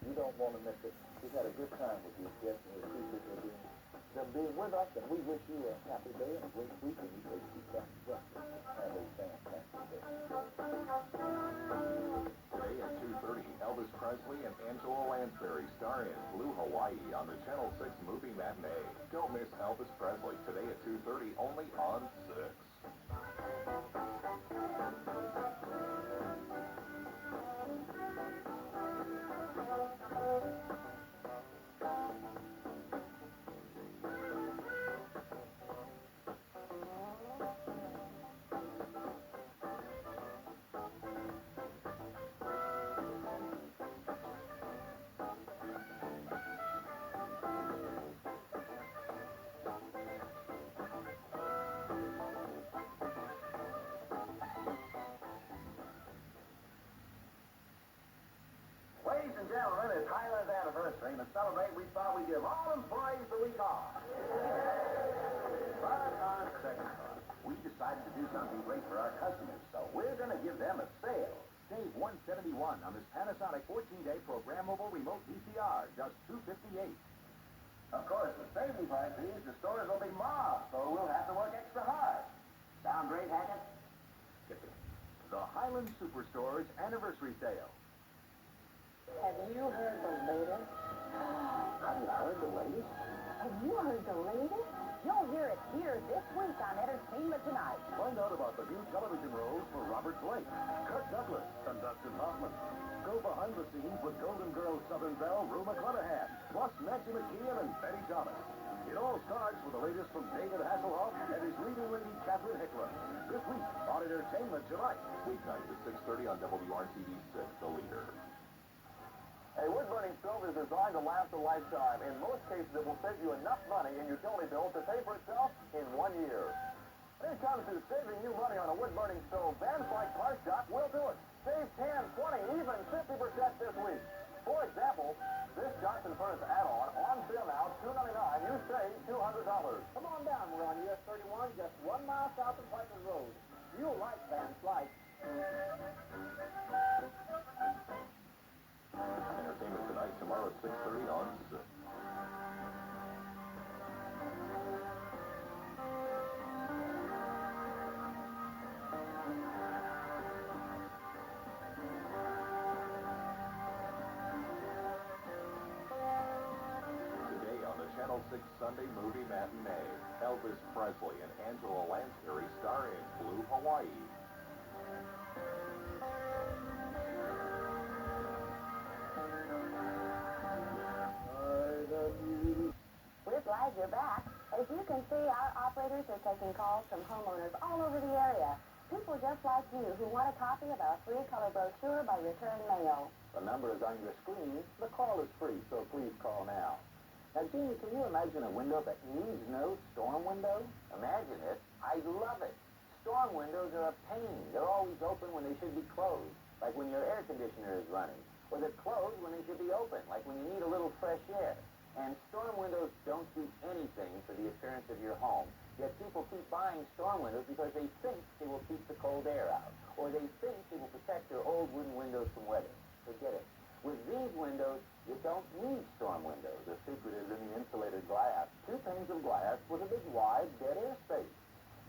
You don't want to miss it. We've had a good time with you, Jeff, and we appreciate them being with us, and we wish you a happy day and a great weekend because you keep us have a fantastic day. Today at 2:30, Elvis Presley and Angela Lansbury star in Blue Hawaii on the Channel 6 Movie Matinee. Don't miss Elvis Presley today at 2:30 only on 6. Ladies and gentlemen, it's Highland's anniversary, and to celebrate, we thought we'd give all employees the week off. But on second thought, we decided to do something great for our customers, so we're going to give them a sale. Save $171 on this Panasonic 14-day programmable remote VCR, just $258. Of course, the saving price means the stores will be mobbed, so we'll have to work extra hard. Sound great, Hackett? The Highland Superstore's anniversary sale. Have you heard the latest? Have you heard the latest? Have you heard the latest? You'll hear it here this week on Entertainment Tonight. Find out about the new television roles for Robert Blake, Kirk Douglas, and Dustin Hoffman. Go behind the scenes with Golden Girls Southern Belle Rue McClanahan, plus Nancy McKeon and Betty Thomas. It all starts with the latest from David Hasselhoff and his leading lady, Catherine Hickler. This week on Entertainment Tonight. Weeknights at 6:30 on WRTV 6, The Leader. A wood-burning stove is designed to last a lifetime. In most cases, it will save you enough money in utility bills to pay for itself in 1 year. When it comes to saving you money on a wood-burning stove, Vans like Parts Shop will do it. Save 10, 20, even 50% this week. For example, this Johnson Furnace add-on on sale now, $299. You save $200. Come on down. We're on US 31, just 1 mile south of Pike's Road. You'll like Vans like. Entertainment Tonight, tomorrow at 6:30 on 6. Today on the Channel 6 Sunday Movie Matinee, Elvis Presley and Angela Lansbury star in Blue Hawaii. We're glad you're back. As you can see, our operators are taking calls from homeowners all over the area. People just like you who want a copy of our free color brochure by return mail. The number is on your screen. The call is free, so please call now. Now, Jeannie, can you imagine a window that needs no storm window? Imagine it. I love it. Storm windows are a pain. They're always open when they should be closed, like when your air conditioner is running. Or they're closed when they should be open, like when you need a little fresh air. And storm windows don't do anything for the appearance of your home. Yet people keep buying storm windows because they think they will keep the cold air out. Or they think they will protect their old wooden windows from weather. Forget it. With these windows, you don't need storm windows. The secret is in the insulated glass. 2 panes of glass with a big wide dead air space.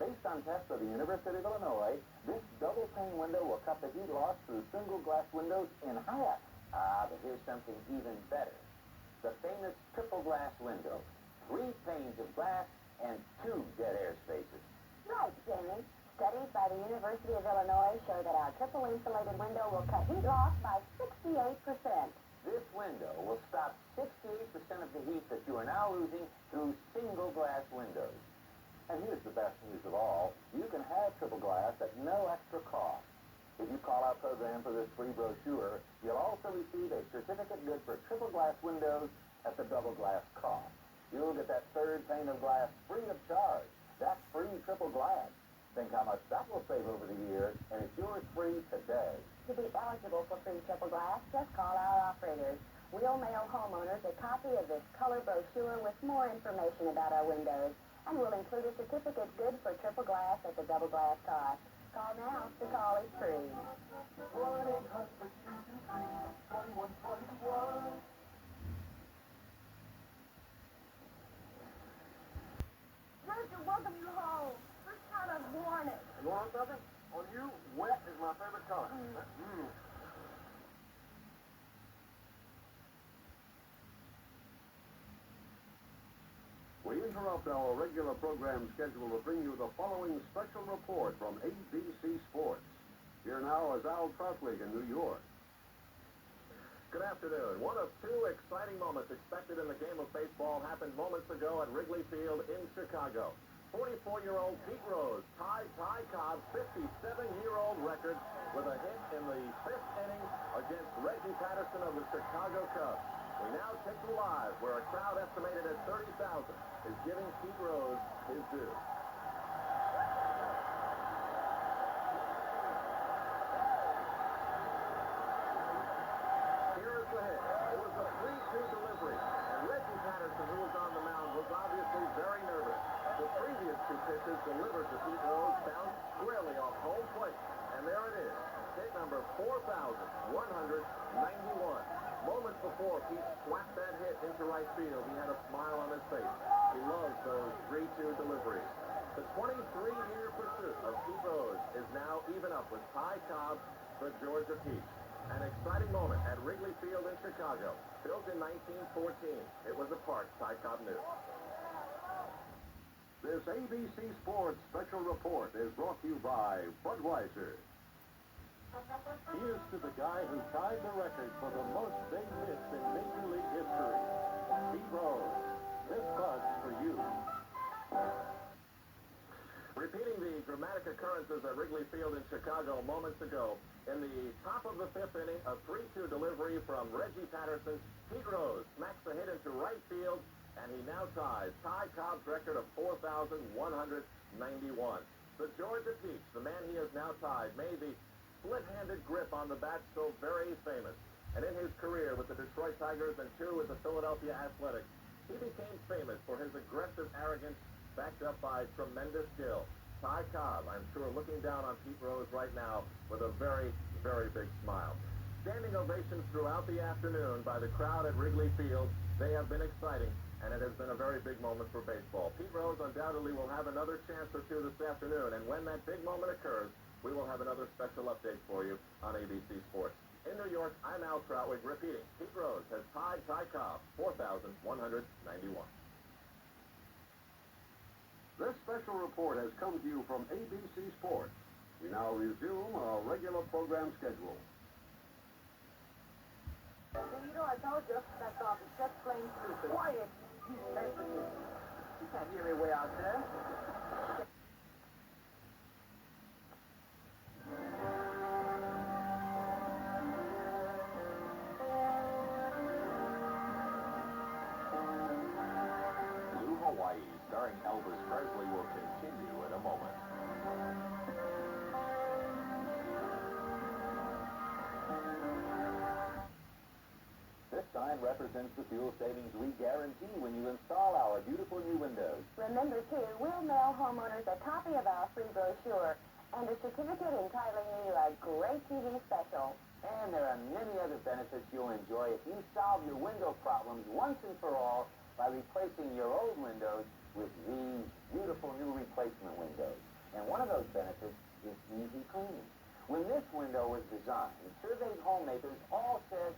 Based on tests of the University of Illinois, this double pane window will cut the heat loss through single glass windows in half. But here's something even better. The famous triple glass window. 3 panes of glass and 2 dead air spaces. Right, Jamie. Studies by the University of Illinois show that our triple insulated window will cut heat loss by 68%. This window will stop 68% of the heat that you are now losing through single glass windows. And here's the best news of all. You can have triple glass at no extra cost. If you call our program for this free brochure, you'll also receive a certificate good for triple glass windows at the double glass cost. You'll get that 3rd pane of glass free of charge. That's free triple glass. Think how much that will save over the year, and it's yours free today. To be eligible for free triple glass, just call our operators. We'll mail homeowners a copy of this color brochure with more information about our windows. And we'll include a certificate good for triple glass at the double glass cost. Call now. The call is free. 1-800-223-2121 You want something? On you, wet is my favorite color. We interrupt our regular program schedule to bring you the following special report from ABC Sports. Here now is Al Troutwig in New York. Good afternoon. One of two exciting moments expected in the game of baseball happened moments ago at Wrigley Field in Chicago. 44-year-old Pete Rose tied Ty Cobb's 57-year-old record with a hit in the fifth inning against Reggie Patterson of the Chicago Cubs. We now take you live where a crowd estimated at 30,000 is giving Pete Rose his due. Here is the hit. It was a 3-2 delivery, and Reggie Patterson, who was on the mound, was obviously very nervous. The previous two pitches delivered to Pete Rose bounced squarely off home plate, and there it is, hit number 4,191. Moments before Pete swapped that hit into right field, he had a smile on his face. He loves those 3-2 deliveries. The 23-year pursuit of Pete Rose is now even up with Ty Cobb, the Georgia Peach. An exciting moment at Wrigley Field in Chicago. Built in 1914, it was a park Ty Cobb knew. This ABC Sports special report is brought to you by Budweiser. Here's to the guy who tied the record for the most big hits in Major League history. Pete Rose, this buzz for you. Repeating the dramatic occurrences at Wrigley Field in Chicago moments ago, in the top of the fifth inning, a 3-2 delivery from Reggie Patterson, Pete Rose smacks the hit into right field, and he now ties Ty Cobb's record of 4,191. The Georgia Peach, the man he has now tied, made the split-handed grip on the bat so very famous. And in his career with the Detroit Tigers and two with the Philadelphia Athletics, he became famous for his aggressive arrogance backed up by tremendous skill. Ty Cobb, I'm sure, looking down on Pete Rose right now with a very, very big smile. Standing ovations throughout the afternoon by the crowd at Wrigley Field. They have been exciting, and it has been a very big moment for baseball. Pete Rose undoubtedly will have another chance or two this afternoon, and when that big moment occurs, we will have another special update for you on ABC Sports. In New York, I'm Al Troutwig repeating. Pete Rose has tied Ty Cobb 4,191. This special report has come to you from ABC Sports. We now resume our regular program schedule. I told you, that dog is just plain stupid. Quiet! You can't hear me way out there. Hawaii, starring Elvis Presley, will continue in a moment. This sign represents the fuel savings we guarantee when you install our beautiful new windows. Remember, too, we'll mail homeowners a copy of our free brochure and a certificate entitling you to a great TV special. And there are many other benefits you'll enjoy if you solve your window problems once and for all by replacing your old windows with these beautiful new replacement windows. And one of those benefits is easy cleaning. When this window was designed, surveyed homemakers all said,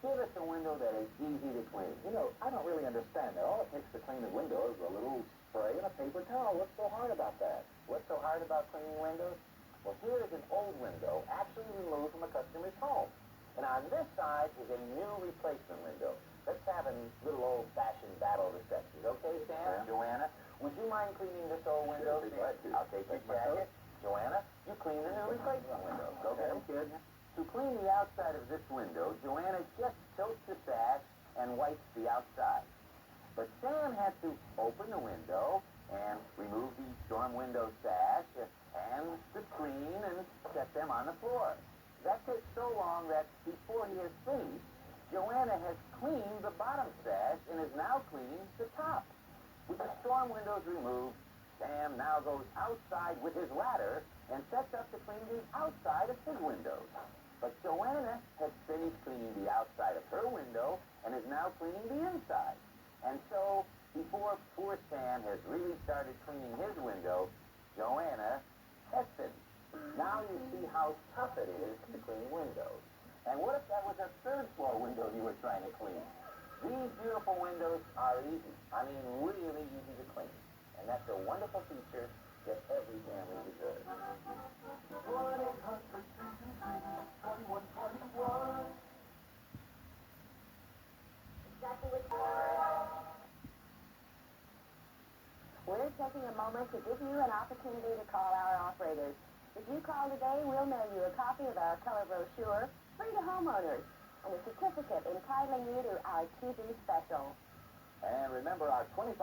give us a window that is easy to clean. You know, I don't really understand that. All it takes to clean a window is a little spray and a paper towel. What's so hard about that? What's so hard about cleaning windows? Well, here is an old window actually removed from a customer's home. And on this side is a new replacement window. Let's have a little old-fashioned battle of the sexes. Okay, Sam? Joanna, would you mind cleaning this old window? Sure, I'll take your jacket. Joanna, you clean the new replacement window. Go get them, kid. To clean the outside of this window, Joanna just tilts the sash and wipes the outside. But Sam has to open the window and remove the storm window sash and the screen and set them on the floor. That takes so long that before he is finished, Joanna has cleaned the bottom sash and is now cleaning the top. With the storm windows removed, Sam now goes outside with his ladder and sets up to clean the outside of his windows. But Joanna has finished cleaning the outside of her window and is now cleaning the inside. And so, before poor Sam has really started cleaning his window, Joanna Tested. Now you see how tough it is to clean windows. And what if that was a third floor window you were trying to clean? These beautiful windows are easy. I mean, really easy to clean. And that's a wonderful feature that every family deserves. 1-800-323-2121. Exactly what we're taking a moment to give you an opportunity to call our operators. If you call today, we'll mail you a copy of our color brochure, free to homeowners, and a certificate entitling you to our TV special. And remember our 25%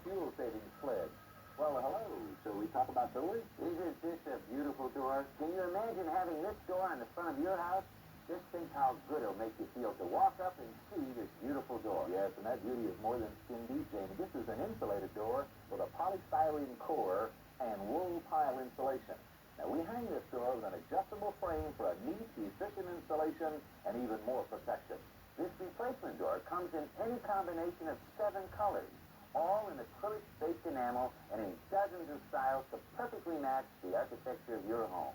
fuel savings pledge. Well, hello. Shall we talk about doors? Isn't this a beautiful door? Can you imagine having this door on the front of your house? Just think how good it'll make you feel to walk up and see this beautiful door. Yes, and that beauty is more than skin deep, Jamie. This is an insulated door with a polystyrene core and wool pile insulation. Now, we hang this door with an adjustable frame for a neat, efficient installation and even more protection. This replacement door comes in any combination of 7 colors, all in acrylic baked enamel and in dozens of styles to perfectly match the architecture of your home.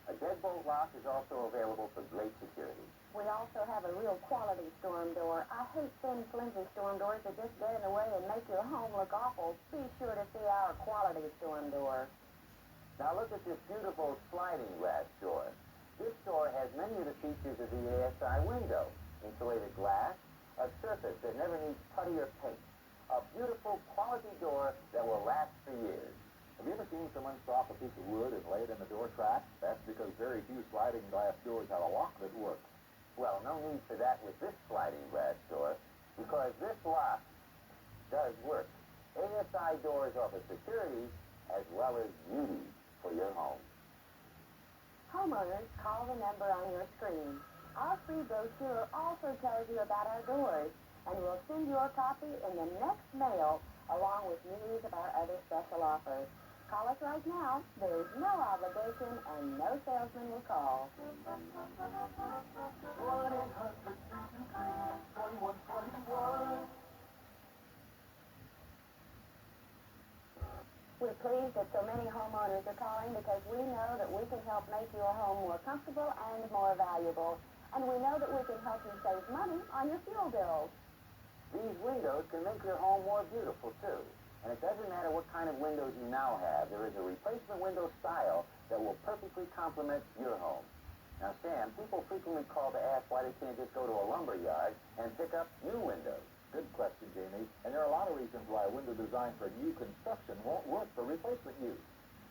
A deadbolt lock is also available for great security. We also have a real quality storm door. I hate thin, flimsy storm doors that just get in the way and make your home look awful. Be sure to see our quality storm door. Now look at this beautiful sliding glass door. This door has many of the features of the ASI window. Insulated glass, a surface that never needs putty or paint. A beautiful quality door that will last for years. Have you ever seen someone saw off a piece of wood and lay it in the door track? That's because very few sliding glass doors have a lock that works. Well, no need for that with this sliding glass door, because this lock does work. ASI doors offer security as well as beauty for your home. Homeowners, call the number on your screen. Our free brochure also tells you about our doors, and we'll send you a copy in the next mail along with news of our other special offers. Call us right now. There is no obligation and no salesman will call. 1-800-323-2121. We're pleased that so many homeowners are calling because we know that we can help make your home more comfortable and more valuable. And we know that we can help you save money on your fuel bills. These windows can make your home more beautiful, too. And it doesn't matter what kind of windows you now have, there is a replacement window style that will perfectly complement your home. Now, Sam, people frequently call to ask why they can't just go to a lumber yard and pick up new windows. Good question, Jamie. And there are a lot of reasons why a window designed for new construction won't work for replacement use.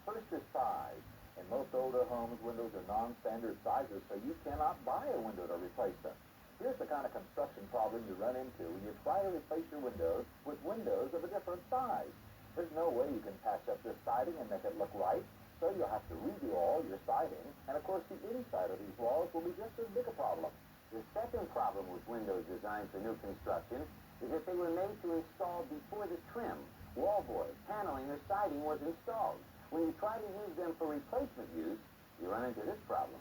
First is size. In most older homes, windows are non-standard sizes, so you cannot buy a window to replace them. Here's the kind of construction problem you run into when you try to replace your windows with windows of a different size. There's no way you can patch up this siding and make it look right, so you'll have to redo all your siding, and of course the inside of these walls will be just as big a problem. The second problem with windows designed for new construction is that they were made to install before the trim, wallboard, paneling, or siding was installed. When you try to use them for replacement use, you run into this problem.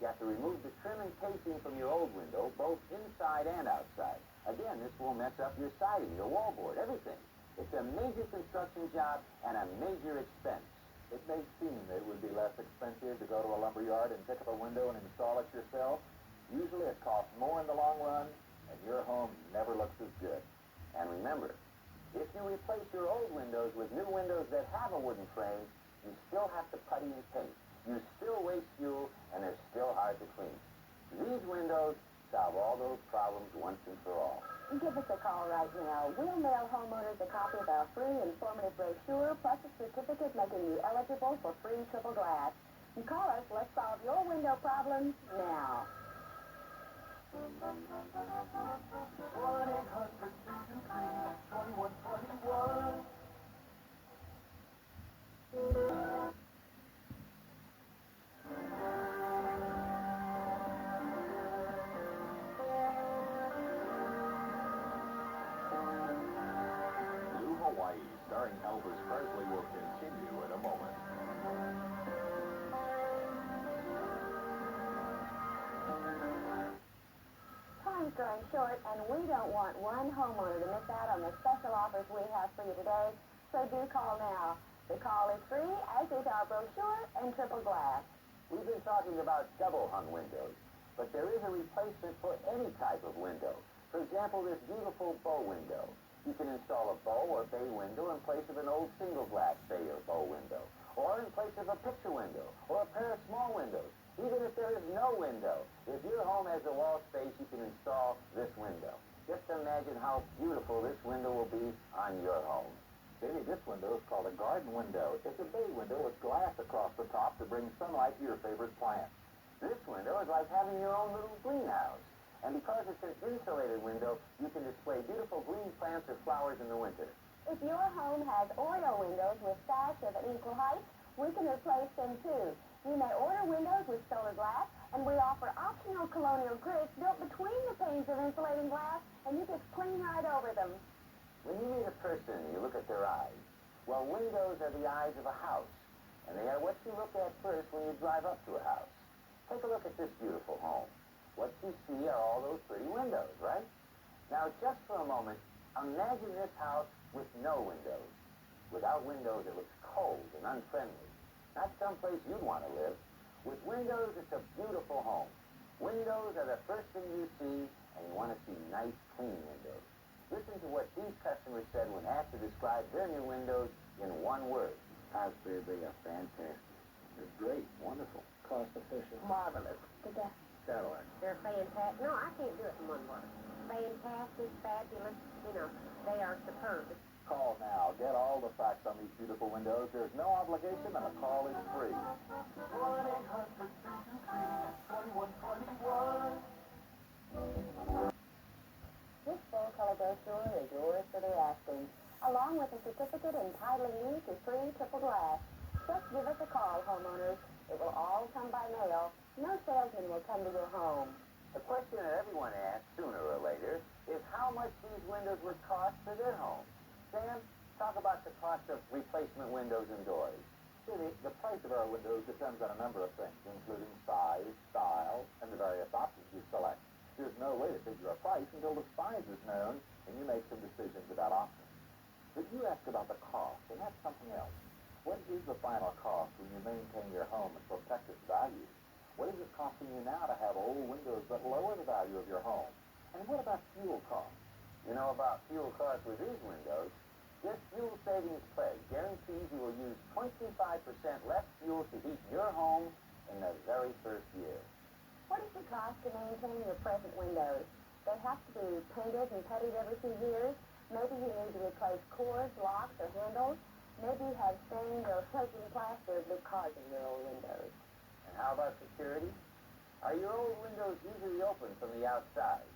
You have to remove the trim and casing from your old window, both inside and outside. Again, this will mess up your siding, your wallboard, everything. It's a major construction job and a major expense. It may seem that it would be less expensive to go to a lumber yard and pick up a window and install it yourself. Usually it costs more in the long run, and your home never looks as good. And remember, if you replace your old windows with new windows that have a wooden frame, you still have to putty and paint. You still waste fuel, and they're still hard to clean. These windows solve all those problems once and for all. Give us a call right now. We'll mail homeowners a copy of our free informative brochure, plus a certificate making you eligible for free triple glass. You call us, let's solve your window problems now. 1-800-323-2121. New Hawaii, starring Elvis Presley, will continue in a moment. Time's growing short, and we don't want one homeowner to miss out on the special offers we have for you today, so do call now. The call is free, as is our brochure and triple glass. We've been talking about double-hung windows, but there is a replacement for any type of window. For example, this beautiful bow window. You can install a bow or bay window in place of an old single-glass bay or bow window, or in place of a picture window, or a pair of small windows. Even if there is no window, if your home has a wall space, you can install this window. Just imagine how beautiful this window will be on your home. Jamie, this window is called a garden window. It's a bay window with glass across the top to bring sunlight to your favorite plants. This window is like having your own little greenhouse. And because it's an insulated window, you can display beautiful green plants or flowers in the winter. If your home has Oreo windows with sash of an equal height, we can replace them too. You may order windows with solar glass, and we offer optional colonial grits built between the panes of insulating glass, and you just clean right over them. When you meet a person, you look at their eyes. Well, windows are the eyes of a house, and they are what you look at first when you drive up to a house. Take a look at this beautiful home. What you see are all those pretty windows, right? Now, just for a moment, imagine this house with no windows. Without windows, it looks cold and unfriendly. Not someplace you'd want to live. With windows, it's a beautiful home. Windows are the first thing you see, and you want to see nice, clean windows. Listen to what these customers said when asked to describe their new windows in one word. I'd say they are fantastic. They're great, wonderful, cost-efficient, Marvelous. Cadillac. They're fantastic. No, I can't do it in one word. Fantastic, fabulous, they are superb. Call now. Get all the facts on these beautiful windows. There's no obligation, and the call is free. 1-800-223-2121. This full-color brochure is yours for the asking, along with a certificate entitling you to free triple glass. Just give us a call, homeowners. It will all come by mail. No salesman will come to your home. The question that everyone asks sooner or later is how much these windows would cost for their home. Sam, talk about the cost of replacement windows and doors. Jimmy, the price of our windows depends on a number of things, including size, style, and the various options you select. There's no way to figure a price until the size is known and you make some decisions about options. But you asked about the cost, and that's something else. What is the final cost when you maintain your home and protect its value? What is it costing you now to have old windows that lower the value of your home? And what about fuel costs? You know about fuel costs with these windows? This fuel savings pledge guarantees you will use 25% less fuel to heat your home in the very first year. What is the cost to maintain your present windows? They have to be painted and puttied every few years. Maybe you need to replace cords, locks, or handles. Maybe you have stained or flaking plaster because of your old windows. And how about security? Are your old windows easily open from the outside?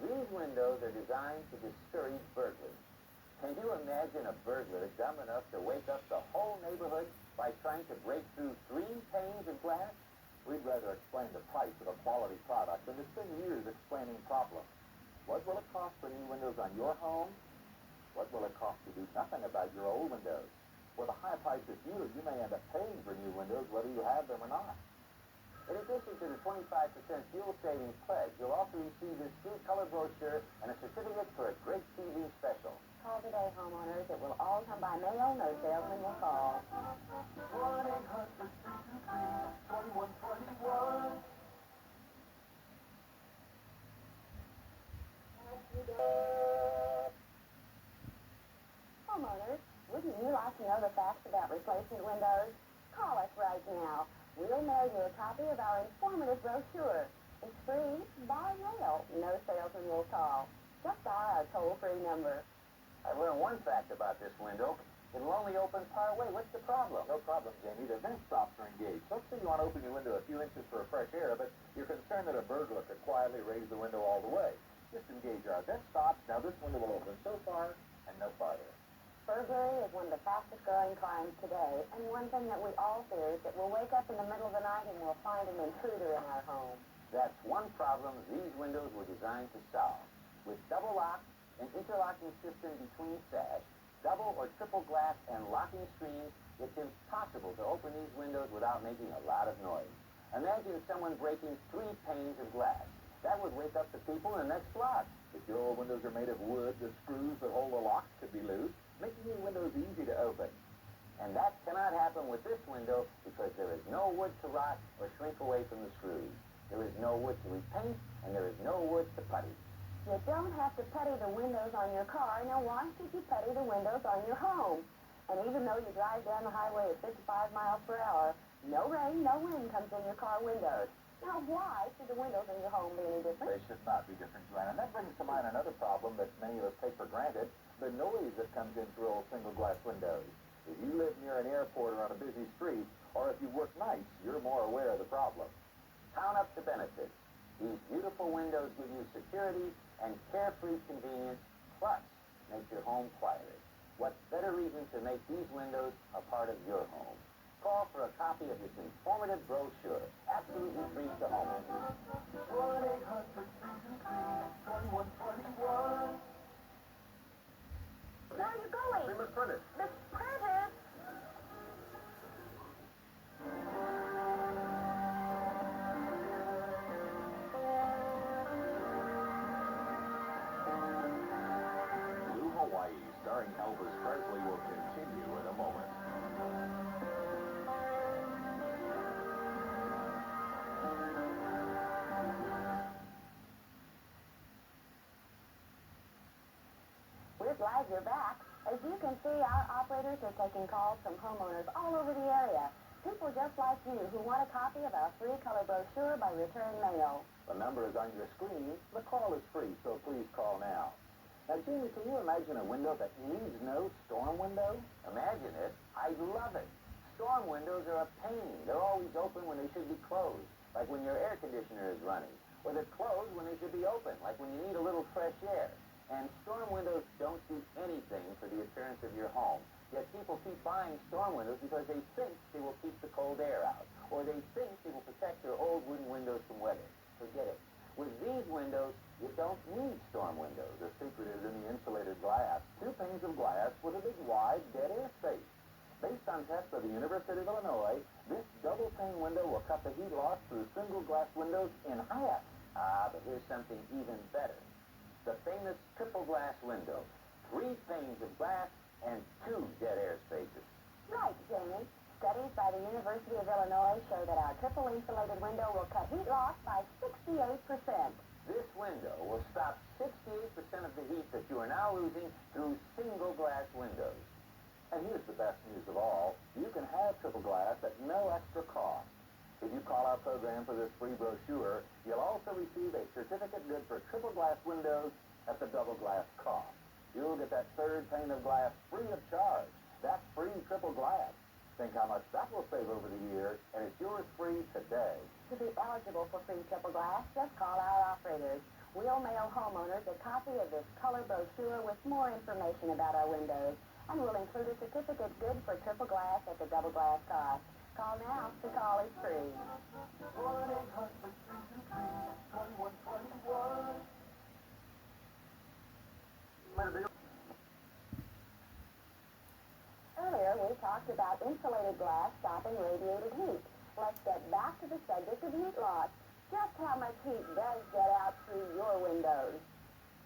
These windows are designed to discourage burglars. Can you imagine a burglar dumb enough to wake up the whole neighborhood by trying to break through 3 panes of glass? We'd rather explain the price of a quality product than to spend years explaining problems. What will it cost for new windows on your home? What will it cost to do nothing about your old windows? With a high price of fuel, you may end up paying for new windows whether you have them or not. In addition to the 25% fuel savings pledge, you'll also receive this free color brochure and a certificate for a great TV special. Call today, homeowners. It will all come by mail. No salesman will call. 1-800-223-2121. Homeowners, wouldn't you like to know the facts about replacement windows? Call us right now. We'll mail you a copy of our informative brochure. It's free by mail. No salesman will call. Just dial our toll-free number. I've learned one fact about this window. It'll only open part way. What's the problem? No problem, Jamie. The vent stops are engaged. Let's say you want to open your window a few inches for fresh air, but you're concerned that a burglar could quietly raise the window all the way. Just engage our vent stops. Now this window will open so far and no farther. Burglary is one of the fastest growing crimes today, and one thing that we all fear is that we'll wake up in the middle of the night and we'll find an intruder in our home. That's one problem these windows were designed to solve. With double lock, an interlocking system between sash, double or triple glass, and locking screens, it's impossible to open these windows without making a lot of noise. Imagine someone breaking 3 panes of glass. That would wake up the people in the next block. If your old windows are made of wood, the screws that hold the locks could be loose, making your windows easy to open. And that cannot happen with this window because there is no wood to rot or shrink away from the screws. There is no wood to repaint, and there is no wood to putty. You don't have to putty the windows on your car. Now, why should you putty the windows on your home? And even though you drive down the highway at 55 miles per hour, no rain, no wind comes in your car windows. Now, why should the windows in your home be any different? They should not be different, Joanna. And that brings to mind another problem that many of us take for granted, the noise that comes in through old single-glass windows. If you live near an airport or on a busy street, or if you work nights, you're more aware of the problem. Count up the benefits. These beautiful windows give you security and carefree convenience, plus make your home quieter. What better reason to make these windows a part of your home? Call for a copy of this informative brochure, absolutely free to homeowners. 1-800-323-2121. Where are you going? Famous printer. The printer? Blue Hawaii, starring Elvis Presley, will continue in a moment. We're glad you're back. As you can see, our operators are taking calls from homeowners all over the area. People just like you who want a copy of our free color brochure by return mail. The number is on your screen. The call is free, so please call now. Now, Jamie, can you imagine a window that needs no storm window? Imagine it. I love it. Storm windows are a pain. They're always open when they should be closed, like when your air conditioner is running. Or they're closed when they should be open, like when you need a little fresh air. And storm windows don't do anything for the appearance of your home. Yet people keep buying storm windows because they think they will keep the cold air out, or they think they will protect their old wooden windows from weather. Forget it. With these windows, you don't need storm windows. The secret is in the insulated glass. 2 panes of glass with a big wide dead air space. Based on tests of the University of Illinois, this double-pane window will cut the heat loss through single-glass windows in half. But here's something even better. The famous triple glass window. 3 panes of glass and 2 dead air spaces. Right, Jamie. Studies by the University of Illinois show that our triple insulated window will cut heat loss by 68%. This window will stop 68% of the heat that you are now losing through single glass windows. And here's the best news of all. You can have triple glass at no extra cost. If you call our program for this free brochure, you'll also receive a certificate good for triple glass windows at the double glass cost. You'll get that 3rd pane of glass free of charge. That's free triple glass. Think how much that will save over the year, and it's yours free today. To be eligible for free triple glass, just call our operators. We'll mail homeowners a copy of this color brochure with more information about our windows, and we'll include a certificate good for triple glass at the double glass cost. Call now. The call is free. 1-800-323-2121. Earlier, we talked about insulated glass stopping radiated heat. Let's get back to the subject of heat loss. Just how much heat does get out through your windows?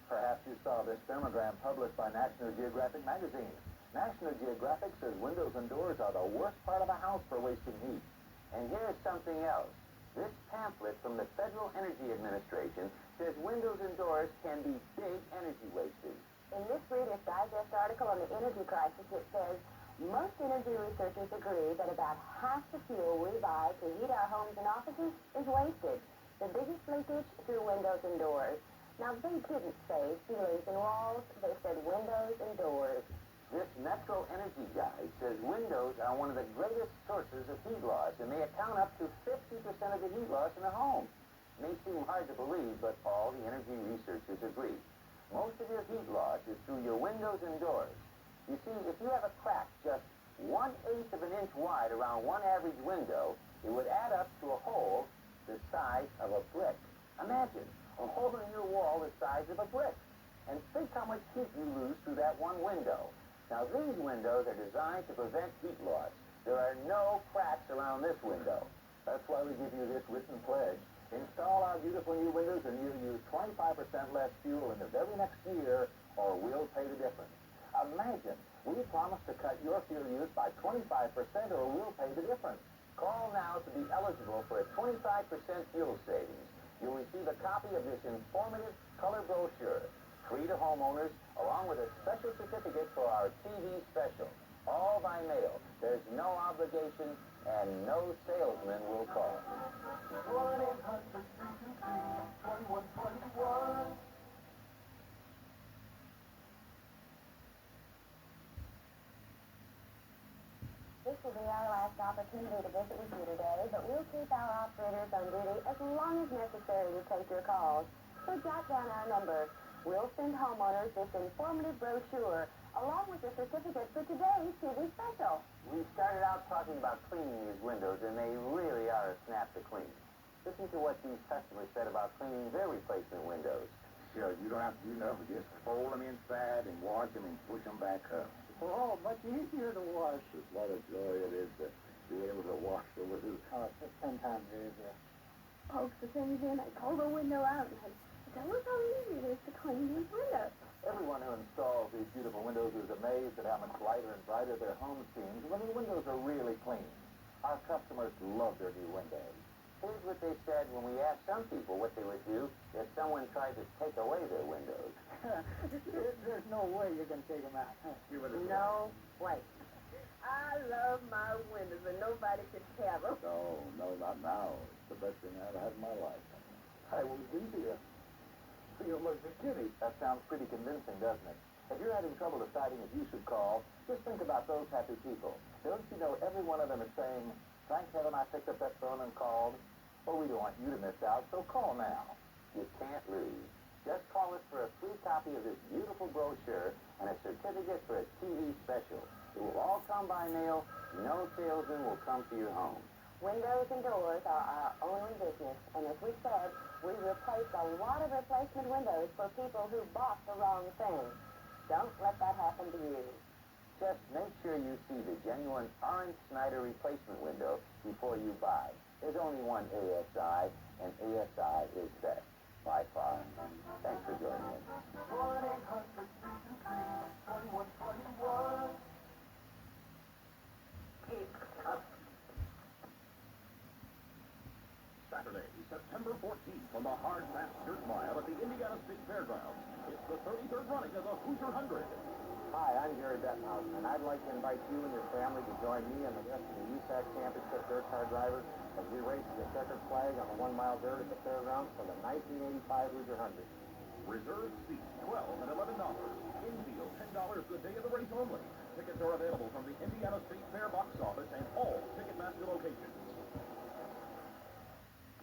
Perhaps you saw this thermogram published by National Geographic magazine. National Geographic says windows and doors are the worst part of a house for wasting heat. And here's something else. This pamphlet from the Federal Energy Administration says windows and doors can be big energy wasters. In this Reader's Digest article on the energy crisis, it says, most energy researchers agree that about half the fuel we buy to heat our homes and offices is wasted. The biggest leakage through windows and doors. Now, they didn't say ceilings and walls. They said windows and doors. This Metro Energy Guide says windows are one of the greatest sources of heat loss, and they account up to 50% of the heat loss in a home. It may seem hard to believe, but all the energy researchers agree. Most of your heat loss is through your windows and doors. You see, if you have a crack just 1/8 of an inch wide around one average window, it would add up to a hole the size of a brick. Imagine a hole in your wall the size of a brick. And think how much heat you lose through that one window. Now, these windows are designed to prevent heat loss. There are no cracks around this window. That's why we give you this written pledge. Install our beautiful new windows and you'll use 25% less fuel in the very next year, or we'll pay the difference. Imagine, we promise to cut your fuel use by 25% or we'll pay the difference. Call now to be eligible for a 25% fuel savings. You'll receive a copy of this informative color brochure, free to homeowners, along with a special certificate for our TV special. All by mail. There's no obligation, and no salesman will call. 1-800-323-2121. This will be our last opportunity to visit with you today, but we'll keep our operators on duty as long as necessary to take your calls. So jot down our number. We'll send homeowners this informative brochure, along with the certificate for today's TV special. We started out talking about cleaning these windows, and they really are a snap to clean. Listen to what these customers said about cleaning their replacement windows. Sure, you don't have to do nothing. Just fold them inside and wash them and push them back up. Oh, much easier to wash. What a joy it is to be able to wash them with it. Oh, it's 10 times easier. Pokes the things in, I pull the window out, and I tell us how easy it is to clean these windows. Everyone who installs these beautiful windows is amazed at how much lighter and brighter their home seems when the windows are really clean. Our customers love their new windows. Here's what they said when we asked some people what they would do if someone tried to take away their windows. There's no way you can take them out. Give it a No way. I love my windows, and nobody can tell them. No, not now. It's the best thing I've had in my life. I will be here. Feel like a kitty. That sounds pretty convincing, doesn't it? If you're having trouble deciding if you should call, just think about those happy people. Don't you know every one of them is saying, thank heaven I picked up that phone and called? Well, we don't want you to miss out, so call now. You can't lose. Just call us for a free copy of this beautiful brochure and a certificate for a TV special. It will all come by mail. No salesman will come to your home. Windows and doors are our only business, and as we said, we replace a lot of replacement windows for people who bought the wrong thing. Don't let that happen to you. Just make sure you see the genuine Orange Snyder replacement window before you buy. There's only one ASI, and ASI is best by far. Thanks for joining us. 1-800-323-2121. Keep up. Saturday, September 14th, on the Hard Pass Dirt Mile at the Indiana State Fairgrounds. It's the 33rd running of the Hoosier 100. Hi, I'm Gary Bettenhausen, and I'd like to invite you and your family to join me and the rest of the USAC Championship Dirt Car Drivers as we race the checkered flag on the 1 mile dirt at the fairgrounds for the 1985 Hoosier 100. Reserved seats, $12 and $11. Infield, $10 the day of the race only. Tickets are available from the Indiana State Fair box office and all Ticketmaster locations.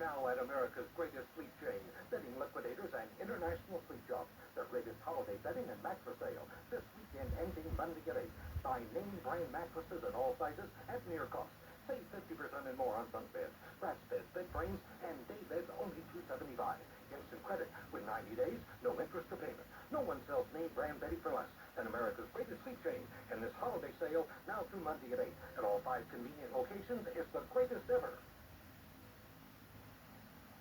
Now at America's greatest fleet chain, Bedding Liquidators and International Fleet Shops. Their greatest holiday bedding and mattress sale. This weekend ending Monday at 8. Buy name brand mattresses in all sizes at near cost. Save 50% and more on bunk beds, brass beds, bed frames, and day beds only $275. Instant credit with 90 days, no interest or payment. No one sells name brand bedding for less than America's greatest fleet chain. And this holiday sale, now through Monday at 8. At all 5 convenient locations, is the greatest ever.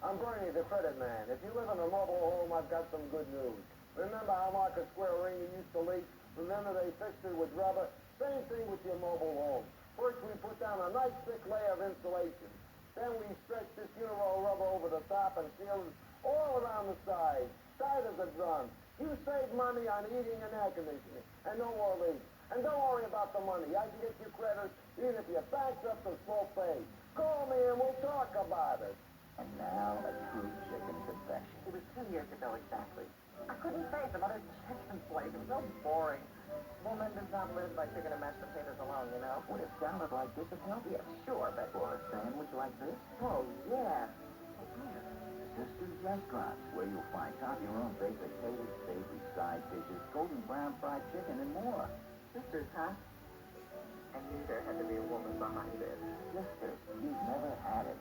I'm Bernie, the credit man. If you live in a mobile home, I've got some good news. Remember how Market Square Arena used to leak? Remember they fixed it with rubber? Same thing with your mobile home. First we put down a nice thick layer of insulation. Then we stretched this Uniroll rubber over the top and sealed it all around the sides, tight as a drum. You save money on heating and air conditioning, and no more leaks. And don't worry about the money. I can get you credit even if your bank's up to full pay. Call me and we'll talk about it. And now a true chicken confession. It was 2 years ago exactly. I couldn't face another chicken plate. It was so boring. Woman does not live by chicken and mashed potatoes alone, you know. Would a salad like this have helped? Yeah, sure, but... Or a sandwich like this? Oh, yeah. Sister's Restaurants, where you'll find top-your-own baked potatoes, savory side dishes, golden brown fried chicken, and more. Sisters, huh? I knew there had to be a woman behind it. Sisters, you've never had it.